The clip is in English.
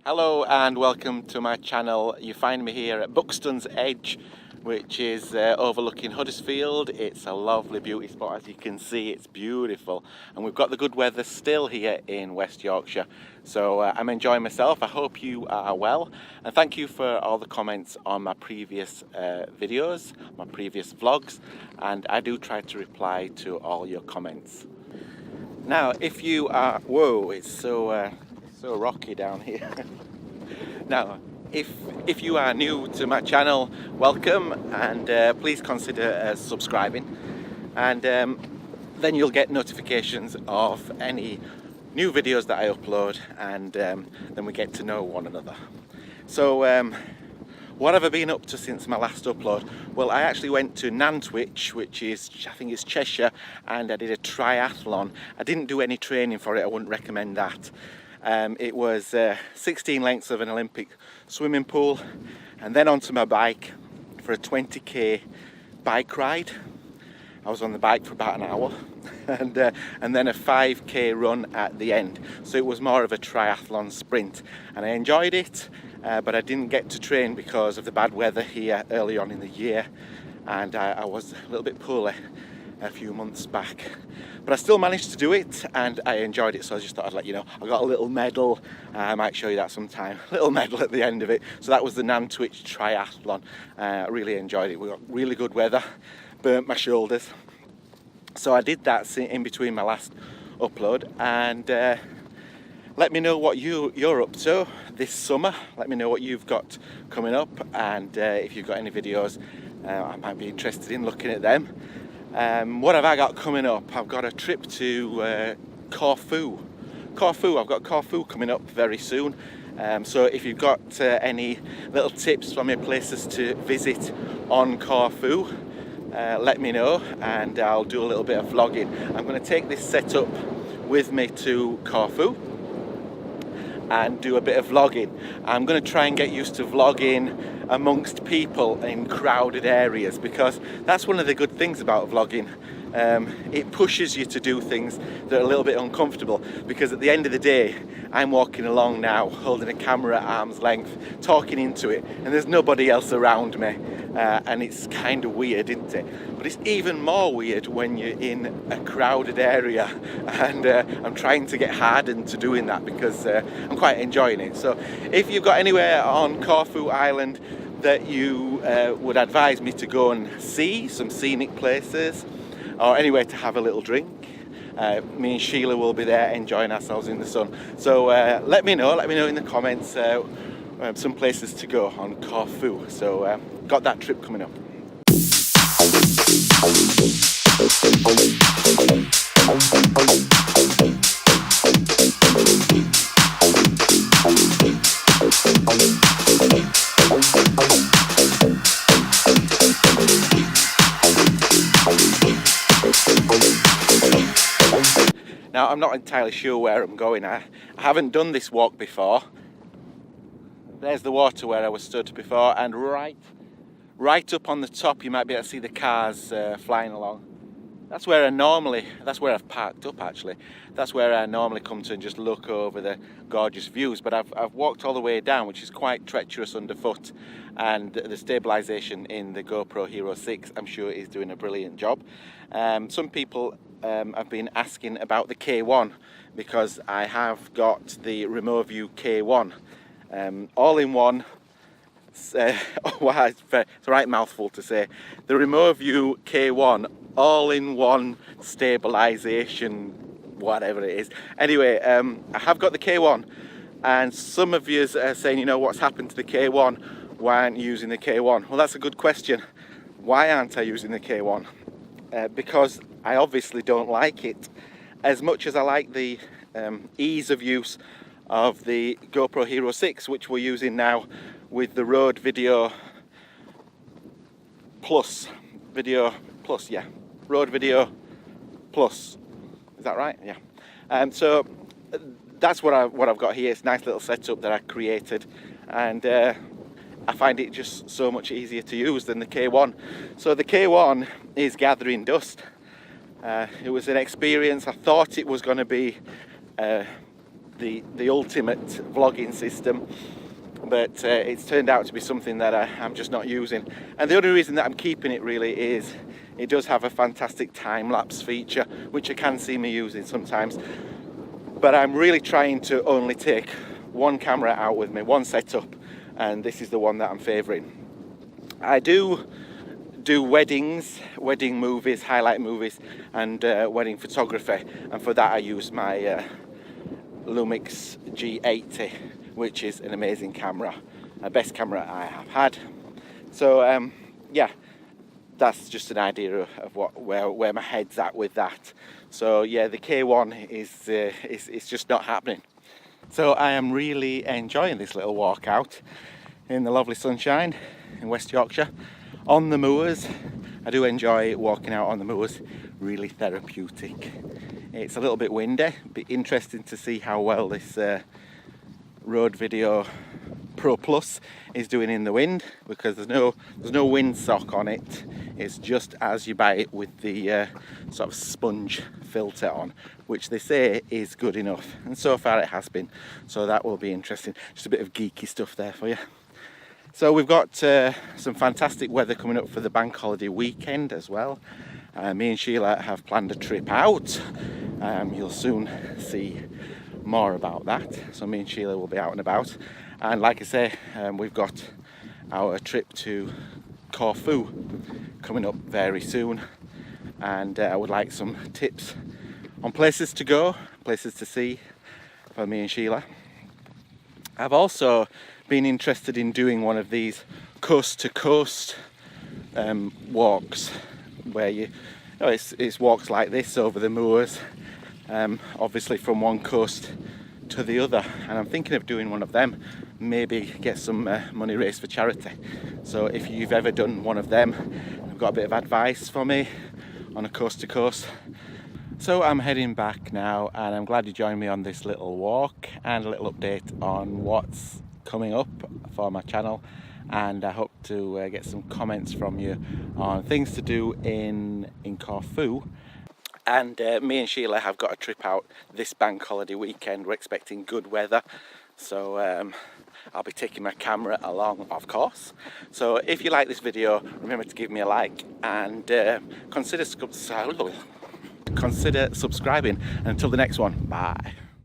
Hello and welcome to my channel. You find me here at Buxton's Edge, which is overlooking Huddersfield. It's a lovely beauty spot, as you can see. It's beautiful, and we've got the good weather still here in West Yorkshire, so I'm enjoying myself. I hope you are well, and thank you for all the comments on my previous videos, my previous vlogs, and I do try to reply to all your comments. Now, if you are, whoa, it's so rocky down here. Now, if you are new to my channel, welcome, and please consider subscribing, and then you'll get notifications of any new videos that I upload, and then we get to know one another. So what have I been up to since my last upload? Well, I actually went to Nantwich, which is, I think it's Cheshire, and I did a triathlon. I didn't do any training for it. I wouldn't recommend that. It was 16 lengths of an Olympic swimming pool, and then onto my bike for a 20k bike ride. I was on the bike for about an hour, and then a 5k run at the end. So it was more of a triathlon sprint, and I enjoyed it, but I didn't get to train because of the bad weather here early on in the year, and I was a little bit poorly a few months back, but I still managed to do it and I enjoyed it, so I just thought I'd let you know. I got a little medal, I might show you that sometime, little medal at the end of it. So that was the Nantwich Triathlon. I really enjoyed it. We got really good weather, burnt my shoulders, so I did that in between my last upload. And let me know what you're up to this summer. Let me know what you've got coming up, and if you've got any videos, I might be interested in looking at them. What have I got coming up? I've got a trip to Corfu. I've got Corfu coming up very soon. So if you've got any little tips for me, places to visit on Corfu, let me know, and I'll do a little bit of vlogging. I'm going to take this setup with me to Corfu and do a bit of vlogging. I'm going to try and get used to vlogging amongst people in crowded areas, because that's one of the good things about vlogging. It pushes you to do things that are a little bit uncomfortable, because at the end of the day, I'm walking along now holding a camera at arm's length, talking into it, and there's nobody else around me, and it's kind of weird, isn't it? But it's even more weird when you're in a crowded area, and I'm trying to get hardened to doing that, because I'm quite enjoying it. So if you've got anywhere on Corfu Island that you would advise me to go and see, some scenic places, or anywhere to have a little drink, me and Sheila will be there enjoying ourselves in the sun. So let me know in the comments some places to go on Corfu. So got that trip coming up. Now, I'm not entirely sure where I'm going. I haven't done this walk before. There's the water where I was stood before, and right up on the top you might be able to see the cars flying along. That's where I've parked up actually. That's where I normally come to and just look over the gorgeous views, but I've walked all the way down, which is quite treacherous underfoot, and the stabilisation in the GoPro Hero 6 I'm sure is doing a brilliant job. Some people have been asking about the K1, because I have got the Remoview K1 all-in-one. It's a right mouthful to say. The Remoview K1 all-in-one stabilisation, whatever it is. Anyway, I have got the K1, and some of you are saying, you know, what's happened to the K1? Why aren't you using the K1? Well, that's a good question. Why aren't I using the K1? Because I obviously don't like it as much as I like the ease of use of the GoPro Hero 6, which we're using now with the Rode Video Plus. Yeah. Rode Video Plus. Is that right? Yeah. So that's what I've got here. It's a nice little setup that I created, and I find it just so much easier to use than the K1. So the K1 is gathering dust. It was an experience. I thought it was going to be the ultimate vlogging system, but it's turned out to be something that I'm just not using. And the only reason that I'm keeping it really is it does have a fantastic time-lapse feature, which I can see me using sometimes, but I'm really trying to only take one camera out with me, one setup, and this is the one that I'm favouring. I do weddings, wedding movies, highlight movies, and wedding photography, and for that I use my Lumix G80, which is an amazing camera, the best camera I have had. So yeah, that's just an idea of where my head's at with that. So yeah, the K1 is just not happening. So I am really enjoying this little walk out in the lovely sunshine in West Yorkshire on the moors. I do enjoy walking out on the moors, really therapeutic. It's a little bit windy, be interesting to see how well this Rode Video Pro Plus is doing in the wind, because there's no windsock on it. It's just as you buy it with the sort of sponge filter on, which they say is good enough, and so far it has been. So that will be interesting. Just a bit of geeky stuff there for you. So we've got some fantastic weather coming up for the bank holiday weekend as well. Me and Sheila have planned a trip out. You'll soon see more about that. So me and Sheila will be out and about. And like I say, we've got our trip to Corfu coming up very soon. And I would like some tips on places to go, places to see for me and Sheila. I've also been interested in doing one of these coast to coast walks, where it's walks like this over the moors, obviously from one coast to the other, and I'm thinking of doing one of them, maybe get some money raised for charity. So if you've ever done one of them, you've got a bit of advice for me on a coast to coast. So I'm heading back now, and I'm glad you joined me on this little walk and a little update on what's coming up for my channel, and I hope to get some comments from you on things to do in Corfu. And me and Sheila have got a trip out this bank holiday weekend. We're expecting good weather, so I'll be taking my camera along, of course. So if you like this video, remember to give me a like, and consider subscribing. And until the next one, bye.